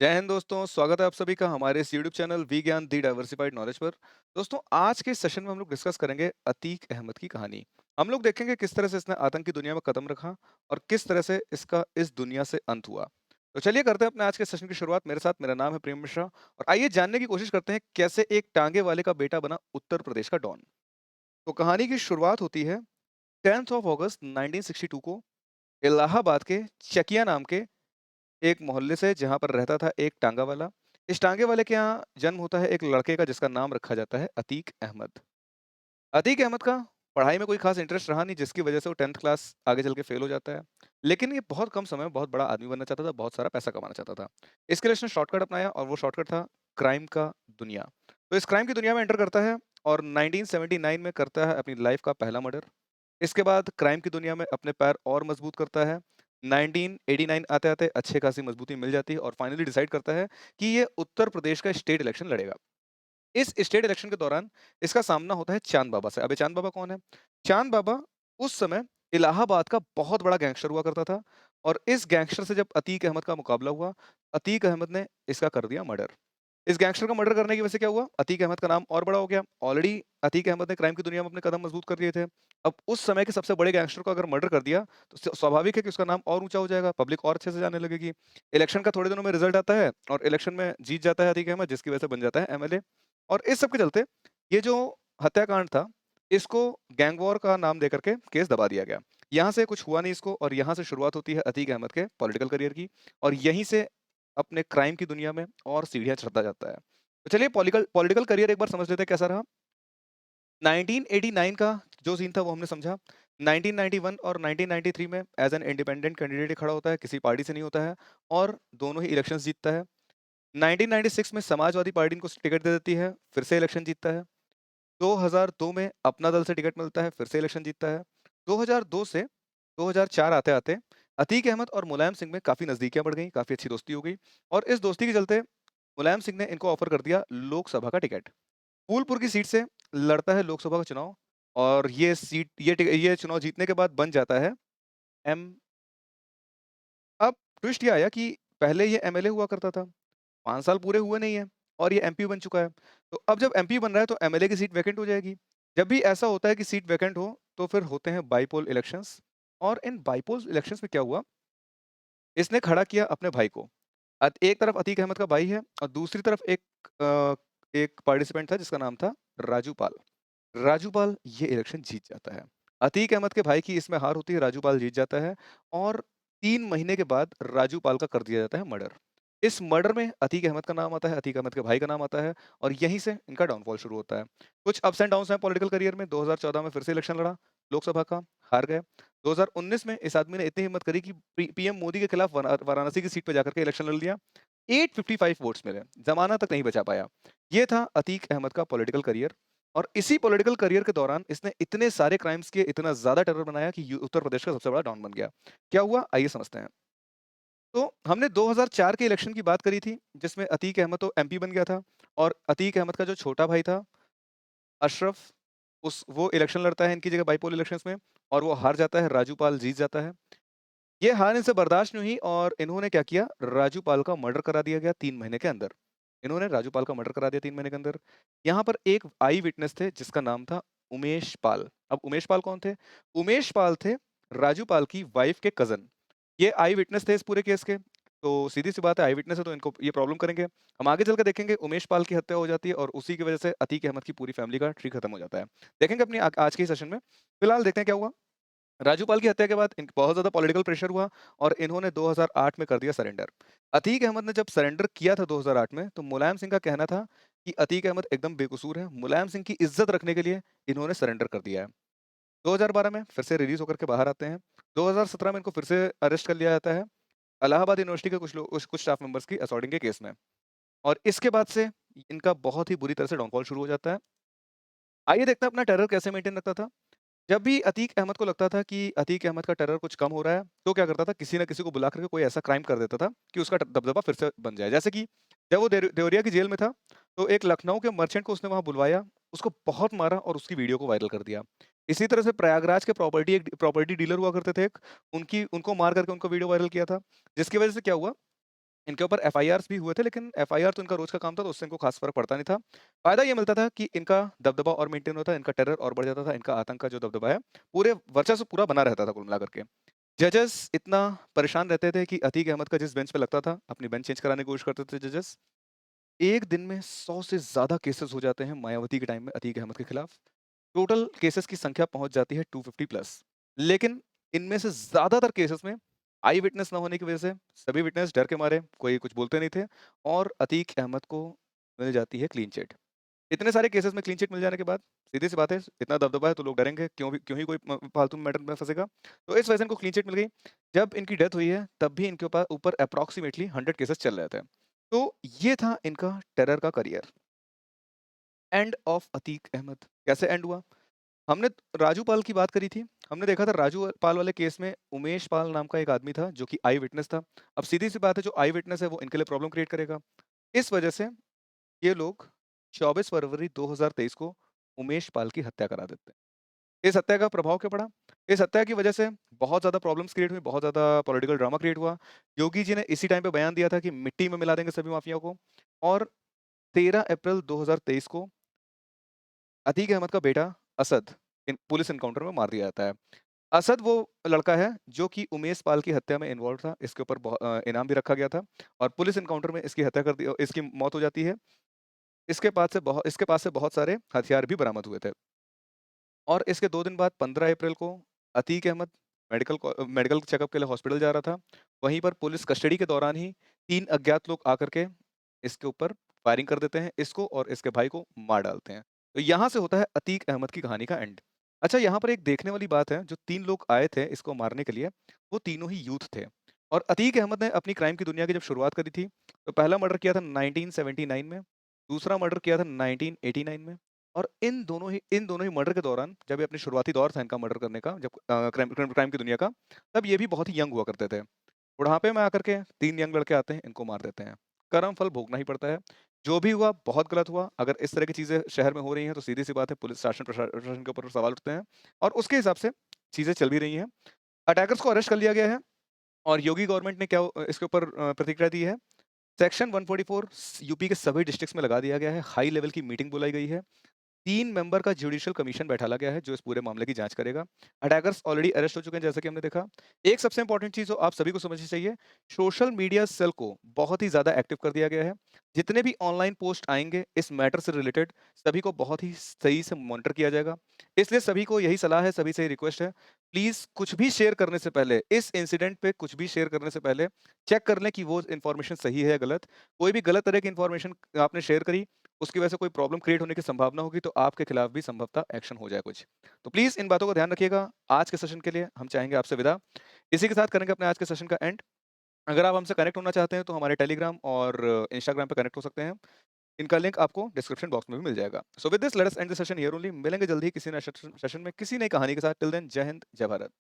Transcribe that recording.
जय हिंद दोस्तों, स्वागत है आप सभी का हमारे इस यूट्यूब चैनल वी ज्ञान दी डाइवर्सिफाइड नॉलेज पर। दोस्तों, आज के इस सेशन में हम लोग डिस्कस करेंगे अतीक अहमद की कहानी। हम लोग देखेंगे किस तरह से इसने आतंक की दुनिया में कदम रखा और किस तरह से इसका इस दुनिया से अंत हुआ। तो चलिए करते हैं अपने आज के सेशन की शुरुआत। मेरे साथ मेरा नाम है प्रेम मिश्रा और आइए जानने की कोशिश करते हैं कैसे एक टांगे वाले का बेटा बना उत्तर प्रदेश का डॉन। तो कहानी की शुरुआत होती है 10th ऑफ अगस्त 1962 को इलाहाबाद के चकिया नाम के एक मोहल्ले से, जहाँ पर रहता था एक टांगा वाला। इस टांगे वाले के यहाँ जन्म होता है एक लड़के का जिसका नाम रखा जाता है अतीक अहमद। अतीक अहमद का पढ़ाई में कोई खास इंटरेस्ट रहा नहीं, जिसकी वजह से वो 10th क्लास आगे चल के फेल हो जाता है। लेकिन ये बहुत कम समय में बहुत बड़ा आदमी बनना चाहता था, बहुत सारा पैसा कमाना चाहता था। इसके लिए उसने शॉर्टकट अपनाया और वो शॉर्टकट था क्राइम का दुनिया। तो इस क्राइम की दुनिया में एंटर करता है और 1979 में करता है अपनी लाइफ का पहला मर्डर। इसके बाद क्राइम की दुनिया में अपने पैर और मजबूत करता है। 1989 आते-आते अच्छी खासी मजबूती मिल जाती है और फाइनली डिसाइड करता है कि ये उत्तर प्रदेश का स्टेट इलेक्शन लड़ेगा। इस स्टेट इलेक्शन के दौरान इसका सामना होता है चांद बाबा से। अब ये चांद बाबा कौन है? चांद बाबा उस समय इलाहाबाद का बहुत बड़ा गैंगस्टर हुआ करता था और इस गैंगस्टर से जब अतीक अहमद का मुकाबला हुआ, अतीक अहमद ने इसका कर दिया मर्डर। इस गैंगस्टर का मर्डर करने की वजह से क्या हुआ? अतीक अहमद का नाम और बड़ा हो गया। ऑलरेडी अतीक अहमद ने क्राइम की दुनिया में अपने कदम मजबूत कर लिए थे। अब उस समय के सबसे बड़े गैंगस्टर को अगर मर्डर कर दिया, तो स्वाभाविक है कि उसका नाम और ऊँचा हो जाएगा, पब्लिक और अच्छे से जानने लगेगी। इलेक्शन का थोड़े दिनों में रिजल्ट आता है और इलेक्शन में जीत जाता है अतीक अहमद, जिसकी वजह से बन जाता है एमएलए। और इस सब के चलते ये जो हत्याकांड था, इसको गैंग वॉर का नाम देकर के केस दबा दिया गया। यहाँ से कुछ हुआ नहीं इसको और यहाँ से शुरुआत होती है अतीक अहमद के पॉलिटिकल करियर की और यहीं से अपने क्राइम की दुनिया में और सीढ़ियाँ चढ़ता जाता है। तो चलिए पॉलिटिकल पॉलिटिकल करियर एक बार समझ लेते हैं कैसा रहा। 1989 का जो सीन था वो हमने समझा। 1991 और 1993 में एज़ एन इंडिपेंडेंट कैंडिडेट खड़ा होता है, किसी पार्टी से नहीं होता है और दोनों ही इलेक्शंस जीतता है। 1996 में समाजवादी पार्टी इनको टिकट दे देती है, फिर से इलेक्शन जीतता है। 2002 में अपना दल से टिकट मिलता है, फिर से इलेक्शन जीतता है। 2002 से 2004 आते-आते अतीक अहमद और मुलायम सिंह में काफ़ी नज़दीकियाँ बढ़ गईं, काफ़ी अच्छी दोस्ती हो गई और इस दोस्ती के चलते मुलायम सिंह ने इनको ऑफ़र कर दिया लोकसभा का टिकट। फूलपुर की सीट से लड़ता है लोकसभा का चुनाव और ये चुनाव जीतने के बाद बन जाता है एम अब ट्विस्ट ये आया कि पहले ये एमएलए हुआ करता था, 5 साल पूरे हुए नहीं है और ये एमपी बन चुका है। तो अब जब एमपी बन रहा है तो एमएलए की सीट वैकेंट हो जाएगी। जब भी ऐसा होता है कि सीट वैकेंट हो, तो फिर होते हैं बाइपोल इलेक्शंस और इन बाइपोल इलेक्शंस में क्या हुआ, इसने खड़ा किया अपने भाई को। एक तरफ अतीक अहमद का भाई है और दूसरी तरफ एक पार्टिसिपेंट था जिसका नाम था राजू पाल। राजू पाल ये इलेक्शन जीत जाता है। अतीक अहमद के भाई की इसमें हार होती है, राजू पाल जीत जाता है और 3 महीने के बाद राजू पाल का कर दिया जाता है मर्डर। इस मर्डर में अतीक अहमद का नाम आता है, अतीक अहमद के भाई का नाम आता है और यहीं से इनका डाउनफॉल शुरू होता है। कुछ अप्स एंड डाउन्स हैं पॉलिटिकल करियर में। 2014 में फिर से इलेक्शन लड़ा लोकसभा का, हार गए। 2019 में इस आदमी ने इतनी हिम्मत करी कि पीएम मोदी के खिलाफ वाराणसी की सीट पे जाकर के इलेक्शन लड़ लिया। 855 वोट्स मिले, ज़माना तक नहीं बचा पाया। ये था अतीक अहमद का पॉलिटिकल करियर और इसी पॉलिटिकल करियर के दौरान इसने इतने सारे क्राइम्स किए, इतना ज़्यादा टेरर बनाया कि उत्तर प्रदेश का सबसे बड़ा डॉन बन गया। क्या हुआ? आइए समझते हैं। तो हमने 2004 के इलेक्शन की बात करी थी, जिसमें अतीक अहमद तो एमपी बन गया था और अतीक अहमद का जो छोटा भाई था, अशरफ, उस वो इलेक्शन लड़ता है इनकी जगह बाइपोल इलेक्शंस में और वो हार जाता है, राजू पाल जीत जाता है। ये हार इनसे बर्दाश्त नहीं हुई और इन्होंने क्या किया, राजू पाल का मर्डर करा दिया गया 3 महीने के अंदर। इन्होंने राजू पाल का मर्डर करा दिया 3 महीने के अंदर। यहाँ पर एक आई विटनेस थे जिसका नाम था उमेश पाल। अब उमेश पाल कौन थे? उमेश पाल थे राजू पाल की वाइफ के कज़न। ये आई विटनेस थे इस पूरे केस के। तो सीधी-सी बात है, आई विटनेस है तो इनको ये प्रॉब्लम करेंगे। हम आगे चल के देखेंगे उमेश पाल की हत्या हो जाती है और उसी की वजह से अतीक अहमद की पूरी फैमिली का ट्री खत्म हो जाता है। देखेंगे अपनी आज के ही सेशन में। फिलहाल देखते हैं क्या हुआ। राजूपाल की हत्या के बाद बहुत ज़्यादा पॉलिटिकल प्रेशर हुआ और इन्होंने 2008 में कर दिया सरेंडर। अतीक अहमद ने जब सरेंडर किया था 2008 में, तो मुलायम सिंह का कहना था कि अतीक अहमद एकदम बेकसूर है। मुलायम सिंह की इज्जत रखने के लिए इन्होंने सरेंडर कर दिया है। 2012 में फिर से रिलीज होकर के बाहर आते हैं। 2017 में इनको फिर से अरेस्ट कर लिया जाता है इलाहाबाद यूनिवर्सिटी के कुछ स्टाफ मेंबर्स की असॉल्टिंग के केस में और इसके बाद से इनका बहुत ही बुरी तरह से डाउनफॉल शुरू हो जाता है। आइए देखते हैं अपना टेरर कैसे मेंटेन रखता था। जब भी अतीक अहमद को लगता था कि अतीक अहमद का टेरर कुछ कम हो रहा है, तो क्या करता था, किसी न किसी को बुला करके कोई ऐसा क्राइम कर देता था कि उसका दबदबा फिर से बन जाए। जैसे कि जब वो देवरिया की जेल में था, तो एक लखनऊ के मर्चेंट को उसने वहाँ बुलवाया, उसको बहुत मारा और उसकी वीडियो को वायरल कर दिया। इसी तरह से प्रयागराज के प्रॉपर्टी डीलर हुआ करते थे एक, उनको मार करके उनको वीडियो वायरल किया था, जिसकी वजह से क्या हुआ, इनके ऊपर एफआईआर्स भी हुए थे, लेकिन एफआईआर तो इनका रोज़ का काम था, तो उससे इनको ख़ास फ़र्क पड़ता नहीं था। फ़ायदा ये मिलता था कि इनका दबदबा और मेंटेन होता, इनका टेरर और बढ़ जाता था, इनका आतंक का जो दबदबा है, पूरे वर्चस्व पूरा बना रहता था कुल मिलाकर के। जजेस इतना परेशान रहते थे कि अतीक अहमद का जिस बेंच पे लगता था, अपनी बेंच चेंज कराने की कोशिश करते थे जजेस। एक दिन में 100 से ज़्यादा केसेस हो जाते हैं मायावती के टाइम में अतीक अहमद के खिलाफ। टोटल केसेस की संख्या पहुँच जाती है 250 प्लस। लेकिन इनमें से ज़्यादातर केसेस में आई विटनेस ना होने की वजह से सभी विटनेस डर के मारे कोई कुछ बोलते नहीं थे और अतीक अहमद को मिल जाती है क्लीन चिट। इतने सारे केसेस में क्लीन चिट मिल जाने के बाद सीधी-सी बात है, इतना दबदबा है तो लोग डरेंगे, क्यों ही कोई फालतू में मैटर में फँसेगा। तो इस वजह से इनको क्लीन चिट मिल गई। जब इनकी डेथ हुई है, तब भी इनके ऊपर अप्रॉक्सिमेटली 100 केसेस चल रहे थे। तो ये था इनका टेरर का career. End of Atiq Ahmed कैसे एंड हुआ? हमने राजू पाल की बात करी थी। हमने देखा था राजू पाल वाले केस में उमेश पाल नाम का एक आदमी था जो कि आई विटनेस था। अब सीधी-सी बात है, जो आई विटनेस है वो इनके लिए प्रॉब्लम क्रिएट करेगा। इस वजह से ये लोग 24 फरवरी 2023 को उमेश पाल की हत्या करा देते हैं। इस हत्या का प्रभाव क्या पड़ा? इस हत्या की वजह से बहुत ज़्यादा प्रॉब्लम्स क्रिएट हुई, बहुत ज़्यादा पॉलिटिकल ड्रामा क्रिएट हुआ। योगी जी ने इसी टाइम पे बयान दिया था कि मिट्टी में मिला देंगे सभी माफियाओं को, और 13 अप्रैल 2023 को अतीक अहमद का बेटा असद पुलिस एनकाउंटर में मार दिया जाता है। असद वो लड़का है जो कि उमेश पाल की हत्या में इन्वॉल्व था। इसके ऊपर इनाम भी रखा गया था और पुलिस एनकाउंटर में इसकी मौत हो जाती है। इसके पास से बहुत सारे हथियार भी बरामद हुए थे। और इसके 2 दिन बाद 15 अप्रैल को अतीक अहमद मेडिकल चेकअप के लिए हॉस्पिटल जा रहा था। वहीं पर पुलिस कस्टडी के दौरान ही 3 अज्ञात लोग आकर के इसके ऊपर फायरिंग कर देते हैं, इसको और इसके भाई को मार डालते हैं। तो यहाँ से होता है अतीक अहमद की कहानी का एंड। अच्छा, यहाँ पर एक देखने वाली बात है, जो 3 लोग आए थे इसको मारने के लिए, वो तीनों ही यूथ थे। और अतीक अहमद ने अपनी क्राइम की दुनिया की जब शुरुआत करी थी, तो पहला मर्डर किया था 1979 में, दूसरा मर्डर किया था 1989 में, और इन दोनों ही मर्डर के दौरान, जब ये अपनी शुरुआती दौर था इनका मर्डर करने का, जब क्राइम क्राइम क्राइम की दुनिया का, तब ये भी बहुत ही यंग हुआ करते थे। बुढ़ापे में आकर के 3 यंग लड़के आते हैं, इनको मार देते हैं। कर्म फल भोगना ही पड़ता है। जो भी हुआ बहुत गलत हुआ। अगर इस तरह की चीज़ें शहर में हो रही हैं, तो सीधी-सी बात है, पुलिस शासन प्रशासन के ऊपर सवाल उठते हैं और उसके हिसाब से चीज़ें चल भी रही हैं। अटैकर्स को अरेस्ट कर लिया गया है और योगी गवर्नमेंट ने क्या इसके ऊपर प्रतिक्रिया दी है। सेक्शन 144 यूपी के सभी डिस्ट्रिक्ट्स में लगा दिया गया है। हाई लेवल की मीटिंग बुलाई गई है। 3 मेंबर का ज्यूडिशियल कमीशन बैठाला गया है, जो इस पूरे मामले की जाँच करेगा। अटैकर्स ऑलरेडी अरेस्ट हो चुके हैं, जैसा कि हमने देखा। एक सबसे इम्पोर्टेंट चीज़ जो आप सभी को समझनी चाहिए, सोशल मीडिया सेल को बहुत ही ज़्यादा एक्टिव कर दिया गया है। जितने भी ऑनलाइन पोस्ट आएँगे इस मैटर से रिलेटेड, सभी को बहुत ही सही से मॉनिटर किया जाएगा। इसलिए सभी को यही सलाह है, सभी से यही रिक्वेस्ट है, प्लीज़ कुछ भी शेयर करने से पहले, इस इंसिडेंट पे कुछ भी शेयर करने से पहले चेक कर लें कि वो इन्फॉर्मेशन सही है या गलत। कोई भी गलत तरह की इन्फॉर्मेशन आपने शेयर करी, उसकी वजह से कोई प्रॉब्लम क्रिएट होने की संभावना होगी, तो आपके खिलाफ भी संभवतः एक्शन हो जाए कुछ। तो प्लीज़ इन बातों का ध्यान रखिएगा। आज के सेशन के लिए हम चाहेंगे आपसे विदा। इसी के साथ करेंगे अपने आज के सेशन का एंड। अगर आप हमसे कनेक्ट होना चाहते हैं, तो हमारे टेलीग्राम और इंस्टाग्राम पे कनेक्ट हो सकते हैं। इनका लिंक आपको डिस्क्रिप्शन बॉक्स में भी मिल जाएगा। So with this let us and the session here only. मिलेंगे जल्द ही किसी नए सेशन में किसी नई कहानी के साथ। टिल देन जय हिंद, जय भारत।